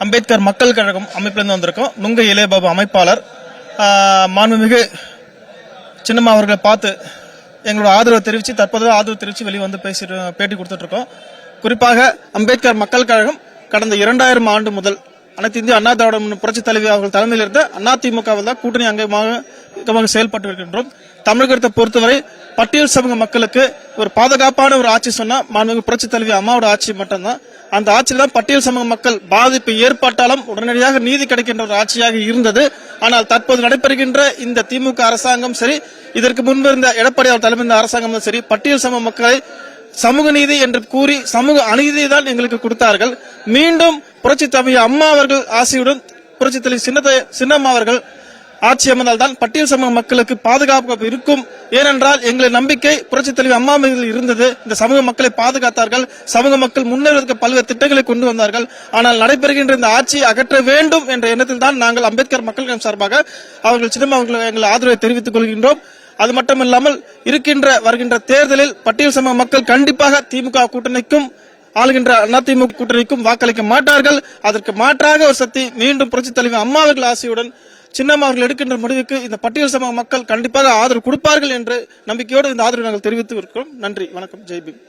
அம்பேத்கர் மக்கள் கழகம் அமைப்பிலிருந்து வந்திருக்கோம். நுங்கை இளையபாபு அமைப்பாளர் மாண்புமிகு சின்னம்மா அவர்களை பார்த்து எங்களோட ஆதரவை தெரிவித்து தற்போது ஆதரவு தெரிவித்து வெளியே வந்து பேட்டி கொடுத்துட்டு இருக்கோம். குறிப்பாக அம்பேத்கர் மக்கள் கழகம் கடந்த 2000 ஆண்டு முதல் அனைத்து இந்திய அண்ணா திராவிட புரட்சித் தலைவி அவர்கள் தலைமையில் இருந்த அதிமுகவில் தான் கூட்டணி அங்கமாக செயல்பட்டு இருக்கின்றோம். தமிழகத்தை பொறுத்தவரை பட்டியல் சமூக மக்களுக்கு ஒரு பாதுகாப்பான ஒரு ஆட்சி சொன்னா மாண்புமிகு புரட்சித் தலைவி அம்மாவோட ஆட்சி மட்டும்தான். அந்த ஆட்சியில் தான் பட்டியல் சமூக மக்கள் பாதிப்பு ஏற்பட்டாலும் உடனடியாக நீதி கிடைக்கின்ற ஒரு ஆட்சியாக இருந்தது. ஆனால் தற்போது நடைபெறுகின்ற இந்த திமுக அரசாங்கம் சரி, இதற்கு முன்பு இருந்த எடப்பாடி தலைமையில் அரசாங்கம் சரி, பட்டியல் சமூக மக்களை சமூக நீதி என்று கூறி சமூக அநீதியை தான் எங்களுக்கு கொடுத்தார்கள். மீண்டும் புரட்சித் தலைவி அம்மா அவர்கள் ஆசையுடன் புரட்சித் தலைவி சின்னம்மா அவர்கள் ஆட்சி அமர்ந்தால் தான் பட்டியல் சமூக மக்களுக்கு பாதுகாப்பு இருக்கும். ஏனென்றால் எங்களின் நம்பிக்கை புரட்சித் தலைவி அம்மா மீது இருந்தது. இந்த சமூக மக்களை பாதுகாத்தார்கள். சமூக மக்கள் முன்னேறுவதற்கு பல்வேறு திட்டங்களை கொண்டு வந்தார்கள். ஆனால் நடைபெறுகின்ற இந்த ஆட்சியை அகற்ற வேண்டும் என்ற எண்ணத்தில் தான் நாங்கள் அம்பேத்கர் மக்கள் கழகம் சார்பாக அவர்கள் சின்னம்மா அவர்கள் எங்கள் ஆதரவை தெரிவித்துக் கொள்கின்றோம். அது மட்டுமில்லாமல் வருகின்ற தேர்தலில் பட்டியல் சமூக மக்கள் கண்டிப்பாக திமுக கூட்டணிக்கும் ஆளுகின்ற அதிமுக கூட்டணிக்கும் வாக்களிக்க மாட்டார்கள். அதற்கு மாற்றாக ஒரு சக்தி மீண்டும் புரட்சித் தலைவி அம்மா அவர்கள் ஆசையுடன் சின்னம்மா அவர்கள் எடுக்கின்ற முடிவுக்கு இந்த பட்டியல் சமூக மக்கள் கண்டிப்பாக ஆதரவு கொடுப்பார்கள் என்று நம்பிக்கையோடு இந்த ஆதரவை நாங்கள் தெரிவித்து இருக்கிறோம். நன்றி, வணக்கம், ஜெய் பீம்.